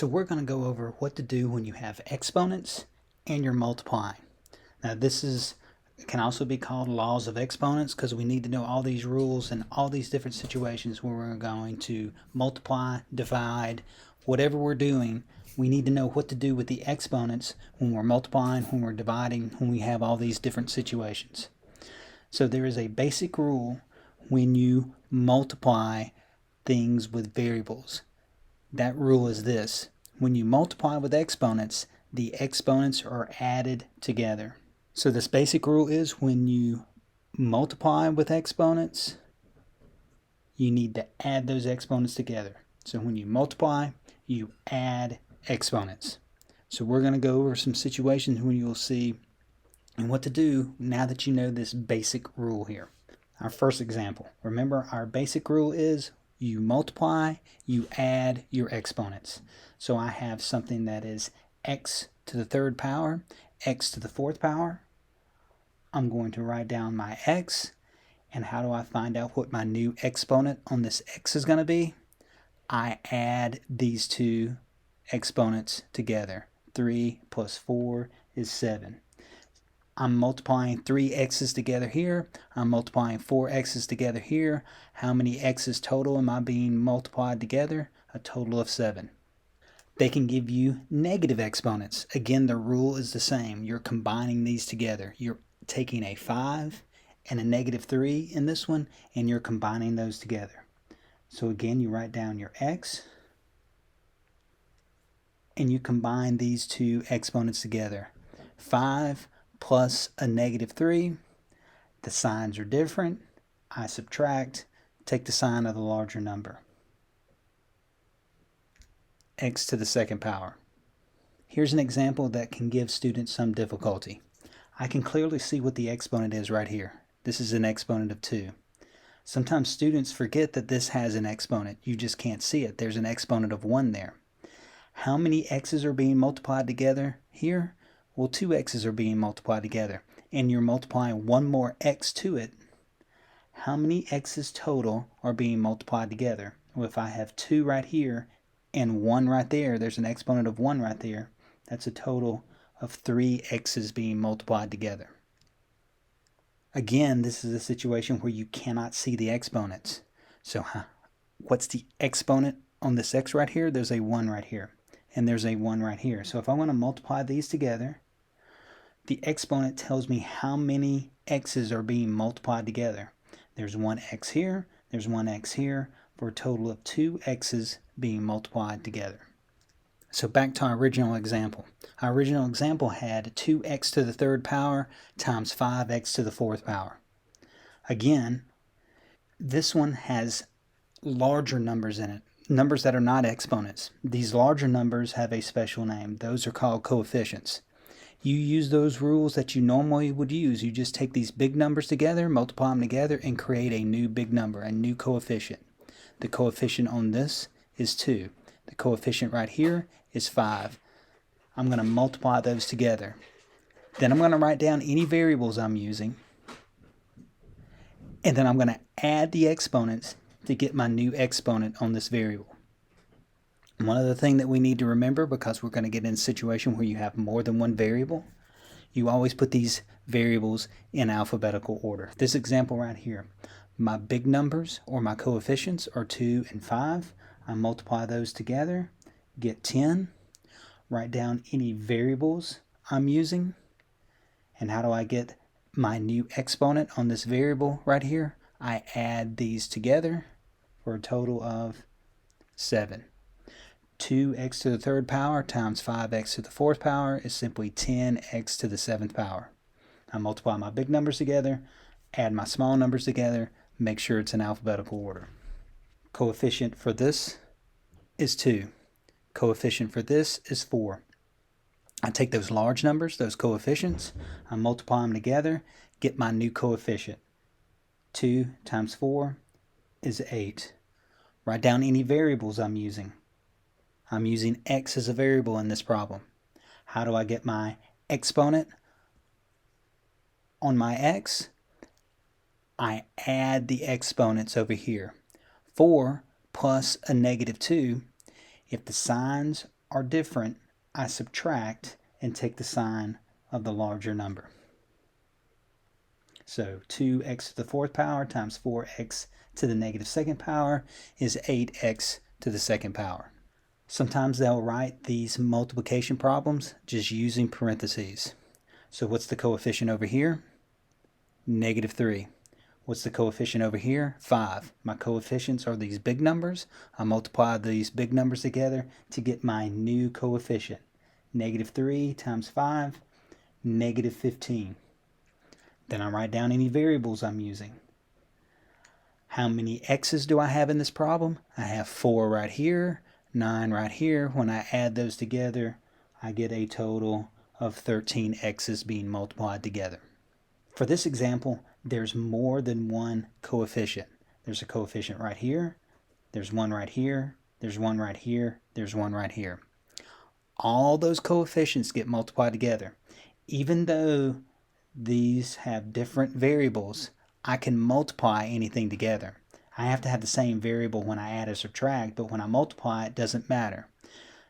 So we're going to go over what to do when you have exponents and you're multiplying. Now this can also be called laws of exponents because we need to know all these rules and all these different situations where we're going to multiply, divide, whatever we're doing. We need to know what to do with the exponents when we're multiplying, when we're dividing, when we have all these different situations. So there is a basic rule when you multiply things with variables. That rule is this: when you multiply with exponents, the exponents are added together. So this basic rule is when you multiply with exponents, you need to add those exponents together. So when you multiply, you add exponents. So we're going to go over some situations when you'll see and what to do now that you know this basic rule here. Our first example. Remember, our basic rule is you multiply, you add your exponents. So I have something that is x to the third power, x to the fourth power. I'm going to write down my x, and how do I find out what my new exponent on this x is going to be? I add these two exponents together. 3 plus 4 is 7. I'm multiplying 3 x's together here. I'm multiplying 4 x's together here. How many x's total am I being multiplied together? A total of 7. They can give you negative exponents. Again, the rule is the same. You're combining these together. You're taking a 5 and a negative 3 in this one, and you're combining those together. So again, you write down your x, and you combine these two exponents together. 5 plus a negative 3, the signs are different. I subtract, take the sign of the larger number. X to the second power. Here's an example that can give students some difficulty. I can clearly see what the exponent is right here. This is an exponent of 2. Sometimes students forget that this has an exponent. You just can't see it. There's an exponent of 1 there. How many x's are being multiplied together here? Well, 2 x's are being multiplied together, and you're multiplying 1 more x to it. How many x's total are being multiplied together? Well, if I have 2 right here and 1 right there, there's an exponent of 1 right there. That's a total of 3 x's being multiplied together. Again, this is a situation where you cannot see the exponents. So what's the exponent on this x right here? There's a 1 right here, and there's a 1 right here. So if I want to multiply these together, the exponent tells me how many x's are being multiplied together. There's 1 x here, there's 1 x here, for a total of 2 x's being multiplied together. So back to our original example. Our original example had 2x to the third power times 5x to the fourth power. Again, this one has larger numbers in it, numbers that are not exponents. These larger numbers have a special name. Those are called coefficients. You use those rules that you normally would use. You just take these big numbers together, multiply them together, and create a new big number, a new coefficient. The coefficient on this is 2. The coefficient right here is 5. I'm going to multiply those together. Then I'm going to write down any variables I'm using, and then I'm going to add the exponents to get my new exponent on this variable. One other thing that we need to remember, because we're going to get in a situation where you have more than one variable, you always put these variables in alphabetical order. This example right here, my big numbers or my coefficients are 2 and 5. I multiply those together, get 10, write down any variables I'm using, and how do I get my new exponent on this variable right here? I add these together for a total of 7. 2x to the third power times 5x to the fourth power is simply 10x to the seventh power. I multiply my big numbers together, add my small numbers together, make sure it's in alphabetical order. Coefficient for this is 2. Coefficient for this is 4. I take those large numbers, those coefficients, I multiply them together, get my new coefficient. 2 times 4 is 8. Write down any variables I'm using. I'm using x as a variable in this problem. How do I get my exponent on my x? I add the exponents over here. 4 plus a negative 2, if the signs are different, I subtract and take the sign of the larger number. So 2x to the fourth power times 4x to the negative second power is 8x to the second power. Sometimes they'll write these multiplication problems just using parentheses. So what's the coefficient over here? Negative 3. What's the coefficient over here? 5. My coefficients are these big numbers. I multiply these big numbers together to get my new coefficient. Negative 3 times 5, negative 15. Then I write down any variables I'm using. How many x's do I have in this problem? I have 4 right here, 9 right here. When I add those together, I get a total of 13 x's being multiplied together. For this example, there's more than one coefficient. There's a coefficient right here, there's one right here, there's one right here, there's one right here. All those coefficients get multiplied together. Even though these have different variables, I can multiply anything together. I have to have the same variable when I add or subtract, but when I multiply, it doesn't matter.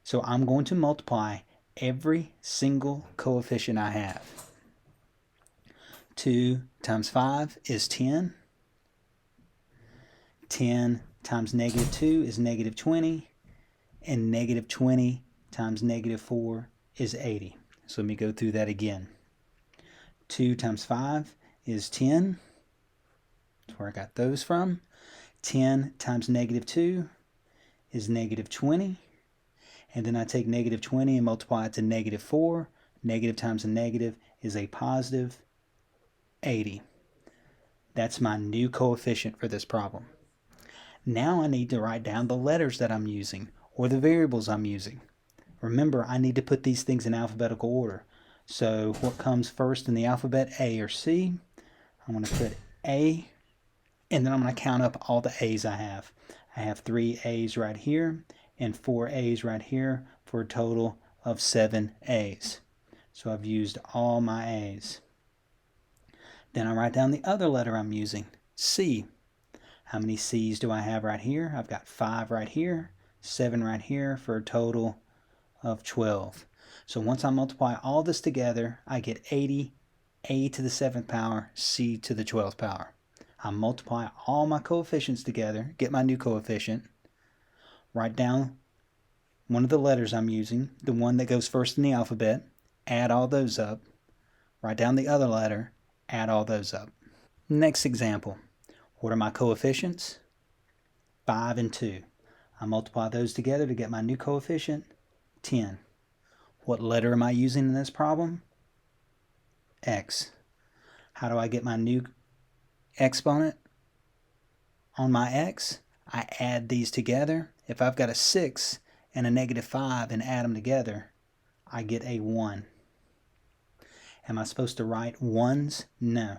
So I'm going to multiply every single coefficient I have. 2 times 5 is 10. 10 times negative 2 is negative 20. And negative 20 times negative 4 is 80. So let me go through that again. 2 times 5 is 10. That's where I got those from. 10 times negative 2 is negative 20. And then I take negative 20 and multiply it to negative 4. Negative times a negative is a positive 80. That's my new coefficient for this problem. Now I need to write down the letters that I'm using or the variables I'm using. Remember, I need to put these things in alphabetical order. So what comes first in the alphabet, A or C? I'm going to put A, and then I'm going to count up all the A's I have. I have 3 A's right here and 4 A's right here for a total of 7 A's. So I've used all my A's. Then I write down the other letter I'm using, C. How many C's do I have right here? I've got 5 right here, 7 right here for a total of 12. So once I multiply all this together, I get 80, A to the 7th power, C to the 12th power. I multiply all my coefficients together, get my new coefficient, write down one of the letters I'm using, the one that goes first in the alphabet, add all those up, write down the other letter, add all those up. Next example. What are my coefficients? 5 and 2. I multiply those together to get my new coefficient, 10. What letter am I using in this problem? X. How do I get my new exponent? On my x, I add these together. If I've got a 6 and a negative 5 and add them together, I get a 1. Am I supposed to write ones? No.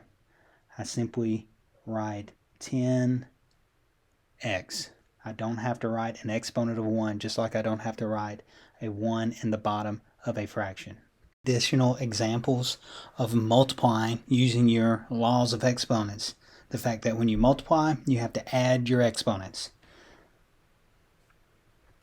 I simply write 10x. I don't have to write an exponent of 1, just like I don't have to write a 1 in the bottom of a fraction. Additional examples of multiplying using your laws of exponents. The fact that when you multiply, you have to add your exponents.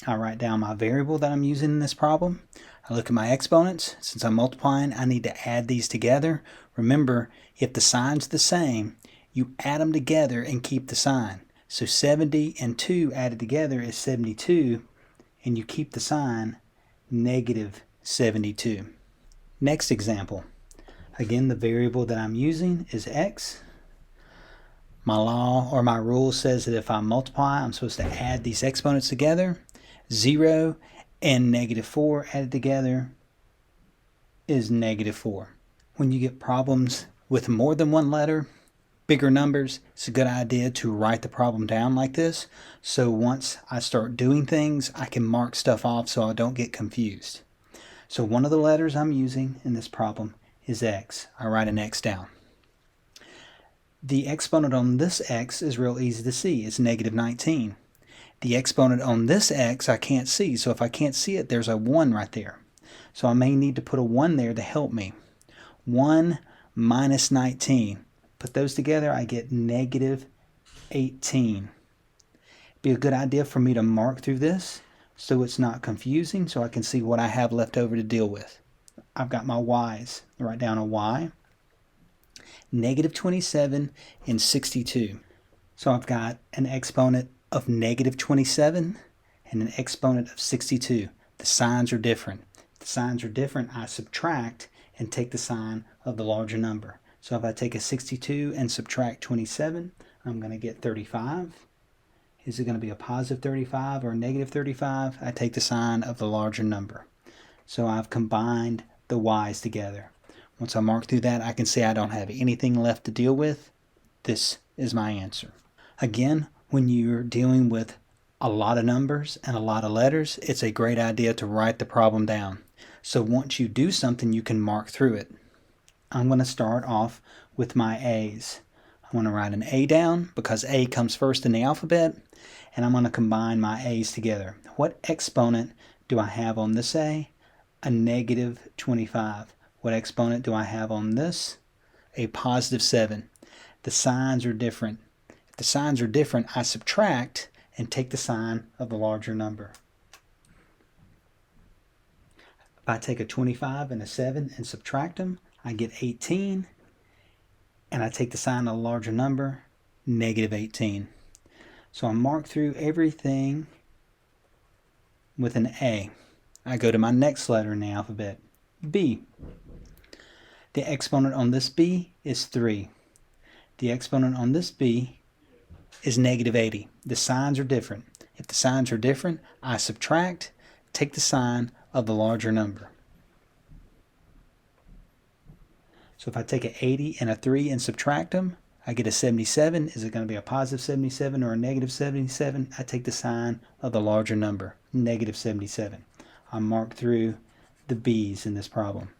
I write down my variable that I'm using in this problem. I look at my exponents. Since I'm multiplying, I need to add these together. Remember, if the sign's the same, you add them together and keep the sign. So 70 and 2 added together is 72, and you keep the sign negative 72. Next example. Again, the variable that I'm using is x. My law or my rule says that if I multiply, I'm supposed to add these exponents together. 0 and negative 4 added together is negative 4. When you get problems with more than one letter, bigger numbers, it's a good idea to write the problem down like this. So once I start doing things, I can mark stuff off so I don't get confused. So one of the letters I'm using in this problem is x. I write an x down. The exponent on this x is real easy to see. It's negative 19. The exponent on this x I can't see. So if I can't see it, there's a 1 right there. So I may need to put a 1 there to help me. 1 minus 19. Put those together, I get negative 18. Be a good idea for me to mark through this. so it's not confusing, so I can see what I have left over to deal with. I've got my y's. Write down a y, negative 27 and 62. So I've got an exponent of negative 27 and an exponent of 62. The signs are different. If the signs are different, I subtract and take the sign of the larger number. So if I take a 62 and subtract 27, I'm going to get 35. Is it going to be a positive 35 or a negative 35? I take the sign of the larger number. So I've combined the y's together. Once I mark through that, I can see I don't have anything left to deal with. This is my answer. Again, when you're dealing with a lot of numbers and a lot of letters, it's a great idea to write the problem down. So once you do something, you can mark through it. I'm going to start off with my A's. I want to write an A down because A comes first in the alphabet, and I'm going to combine my A's together. What exponent do I have on this A? A negative 25. What exponent do I have on this? A positive 7. The signs are different. If the signs are different, I subtract and take the sign of the larger number. If I take a 25 and a 7 and subtract them, I get 18, and I take the sign of the larger number, negative 18. So I mark through everything with an A. I go to my next letter in the alphabet, B. The exponent on this B is 3. The exponent on this B is negative 80. The signs are different. If the signs are different, I subtract, take the sign of the larger number. So if I take an 80 and a 3 and subtract them, I get a 77. Is it going to be a positive 77 or a negative 77? I take the sign of the larger number, negative 77. I mark through the B's in this problem.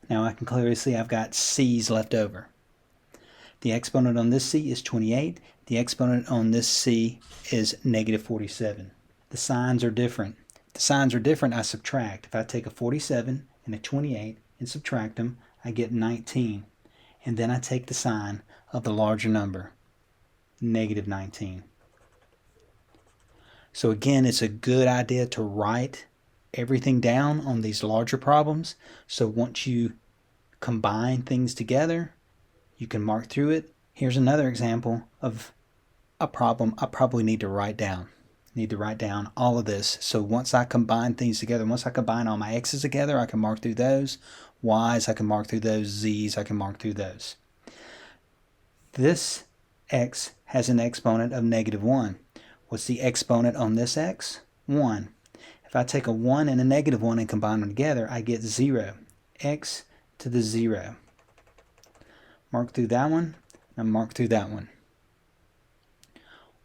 Now I can clearly see I've got C's left over. The exponent on this C is 28. The exponent on this C is negative 47. The signs are different. If the signs are different, I subtract. If I take a 47 and a 28 and subtract them, I get 19. And then I take the sign of the larger number, negative 19. So again, it's a good idea to write everything down on these larger problems. So once you combine things together, you can mark through it. Here's another example of a problem I probably need to write down. Need to write down all of this. So once I combine things together, once I combine all my X's together, I can mark through those. Y's, I can mark through those. Z's, I can mark through those. This X has an exponent of negative 1. What's the exponent on this X? 1. If I take a 1 and a negative 1 and combine them together, I get 0. X to the 0. Mark through that one, and mark through that one.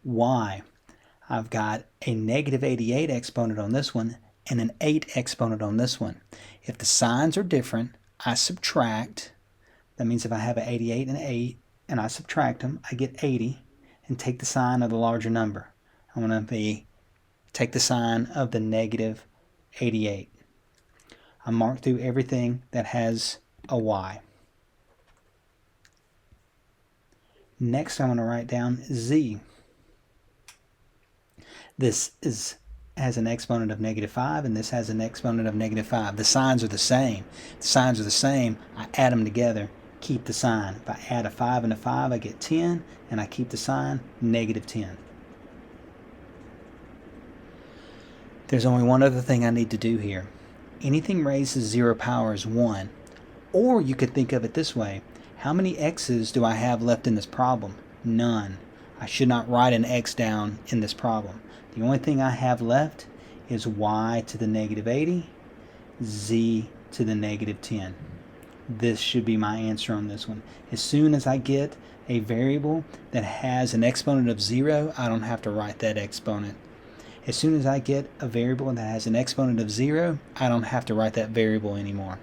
Y. I've got a negative 88 exponent on this one and an 8 exponent on this one. If the signs are different, I subtract. That means if I have an 88 and an 8 and I subtract them, I get 80 and take the sign of the larger number. I'm going to take the sign of the negative 88. I mark through everything that has a Y. Next, I'm going to write down Z. This has an exponent of negative 5, and this has an exponent of negative 5. The signs are the same. The signs are the same. I add them together, keep the sign. If I add a 5 and a 5, I get 10, and I keep the sign, negative 10. There's only one other thing I need to do here. Anything raised to 0 power is 1. Or you could think of it this way. How many X's do I have left in this problem? None. I should not write an X down in this problem. The only thing I have left is Y to the negative 80, Z to the negative 10. This should be my answer on this one. As soon as I get a variable that has an exponent of 0, I don't have to write that exponent. As soon as I get a variable that has an exponent of 0, I don't have to write that variable anymore.